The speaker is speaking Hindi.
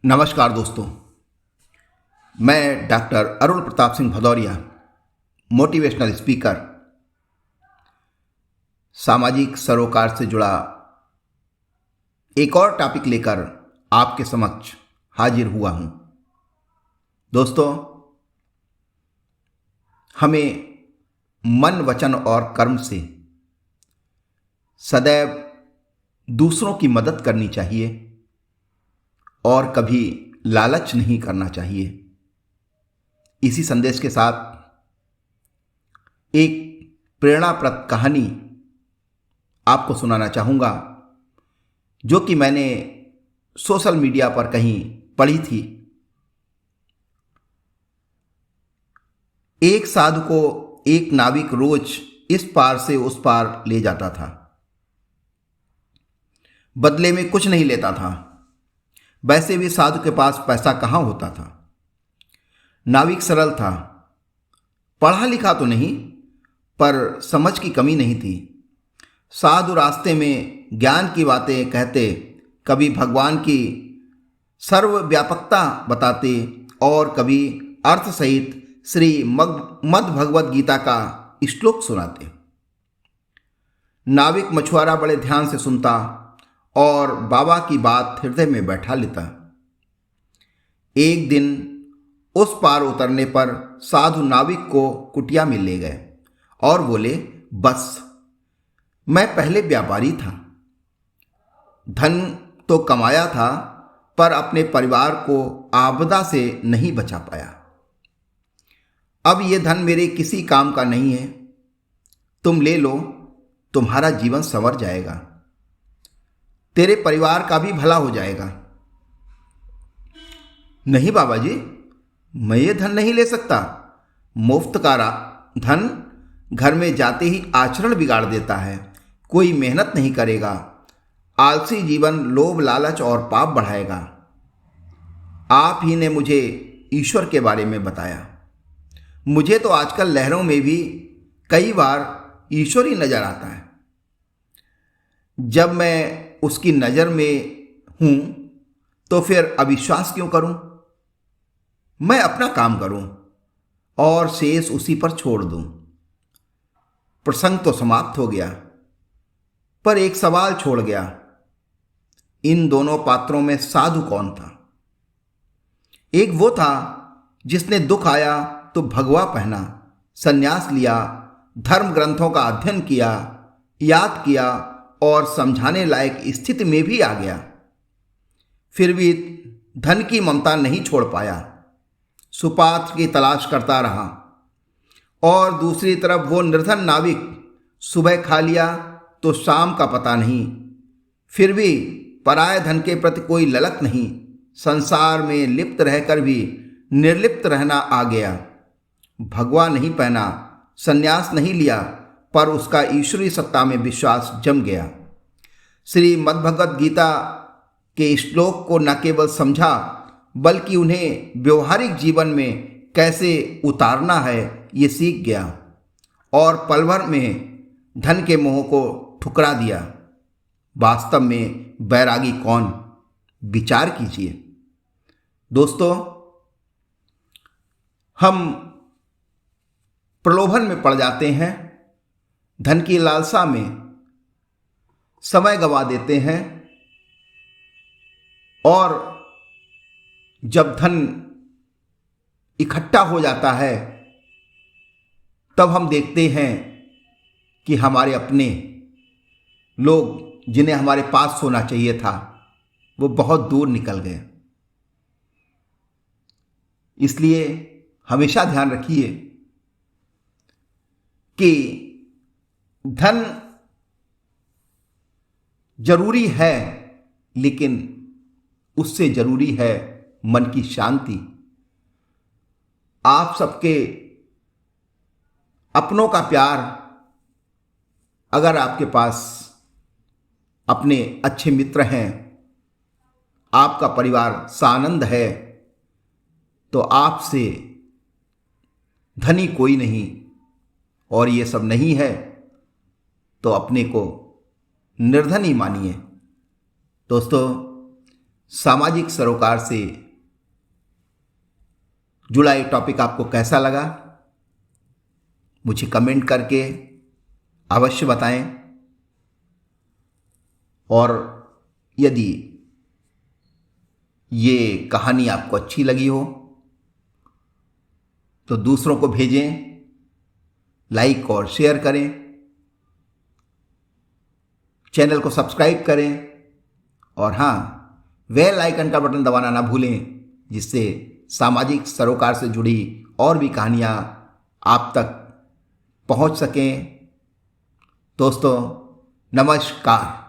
नमस्कार दोस्तों। मैं doctor Arun Pratap Singh Bhadauria, motivational speaker, सामाजिक सरोकार से जुड़ा एक और टॉपिक लेकर आपके समक्ष हाजिर हुआ हूं। दोस्तों, हमें मन, वचन और कर्म से सदैव दूसरों की मदद करनी चाहिए और कभी लालच नहीं करना चाहिए। इसी संदेश के साथ एक प्रेरणाप्रद कहानी आपको सुनाना चाहूँगा, जो कि मैंने सोशल मीडिया पर कहीं पढ़ी थी। एक साधु को एक नाविक रोज इस पार से उस पार ले जाता था। बदले में कुछ नहीं लेता था। वैसे भी साधु के पास पैसा कहाँ होता था। नाविक सरल था, पढ़ा लिखा तो नहीं, पर समझ की कमी नहीं थी। साधु रास्ते में ज्ञान की बातें कहते, कभी भगवान की सर्वव्यापकता बताते और कभी अर्थ सहित श्री मद् भगवद गीता का श्लोक सुनाते। नाविक मछुआरा बड़े ध्यान से सुनता और बाबा की बात हृदय में बैठा लेता। एक दिन उस पार उतरने पर साधु नाविक को कुटिया में ले गए और बोले, बस मैं पहले व्यापारी था, धन तो कमाया था, पर अपने परिवार को आपदा से नहीं बचा पाया। अब यह धन मेरे किसी काम का नहीं है, तुम ले लो, तुम्हारा जीवन संवर जाएगा, तेरे परिवार का भी भला हो जाएगा। नहीं बाबा जी, मैं ये धन नहीं ले सकता। मुफ्त का धन घर में जाते ही आचरण बिगाड़ देता है, कोई मेहनत नहीं करेगा, आलसी जीवन लोभ लालच और पाप बढ़ाएगा। आप ही ने मुझे ईश्वर के बारे में बताया। मुझे तो आजकल लहरों में भी कई बार ईश्वर ही नजर आता है। जब मैं उसकी नजर में हूं तो फिर अविश्वास क्यों करूं? मैं अपना काम करूं और शेष उसी पर छोड़ दूं। प्रसंग तो समाप्त हो गया, पर एक सवाल छोड़ गया। इन दोनों पात्रों में साधु कौन था? एक वो था जिसने दुख आया तो भगवा पहना, संन्यास लिया, धर्म ग्रंथों का अध्ययन किया, याद किया और समझाने लायक स्थिति में भी आ गया। फिर भी धन की ममता नहीं छोड़ पाया, सुपात्र की तलाश करता रहा। और दूसरी तरफ वो निर्धन नाविक, सुबह खा लिया तो शाम का पता नहीं, फिर भी पराये धन के प्रति कोई ललक नहीं, संसार में लिप्त रहकर भी निर्लिप्त रहना आ गया। भगवा नहीं पहना, संन्यास नहीं लिया, पर उसका ईश्वरीय सत्ता में विश्वास जम गया। श्री मद्भगवद गीता के श्लोक को न केवल समझा, बल्कि उन्हें व्यवहारिक जीवन में कैसे उतारना है ये सीख गया और पल भर में धन के मोह को ठुकरा दिया। वास्तव में बैरागी कौन? विचार कीजिए। दोस्तों, हम प्रलोभन में पड़ जाते हैं, धन की लालसा में समय गंवा देते हैं और जब धन इकट्ठा हो जाता है तब हम देखते हैं कि हमारे अपने लोग जिन्हें हमारे पास होना चाहिए था वो बहुत दूर निकल गए। इसलिए हमेशा ध्यान रखिए कि धन जरूरी है, लेकिन उससे जरूरी है मन की शांति। आप सबके अपनों का प्यार, अगर आपके पास अपने अच्छे मित्र हैं, आपका परिवार सानंद है, तो आपसे धनी कोई नहीं, और ये सब नहीं है तो अपने को निर्धन ही मानिए। दोस्तों, सामाजिक सरोकार से जुड़ा ये टॉपिक आपको कैसा लगा, मुझे कमेंट करके अवश्य बताएं। और यदि ये कहानी आपको अच्छी लगी हो तो दूसरों को भेजें, लाइक और शेयर करें, चैनल को सब्सक्राइब करें और हाँ, बेल आइकन का बटन दबाना ना भूलें, जिससे सामाजिक सरोकार से जुड़ी और भी कहानियाँ आप तक पहुँच सकें। दोस्तों, नमस्कार।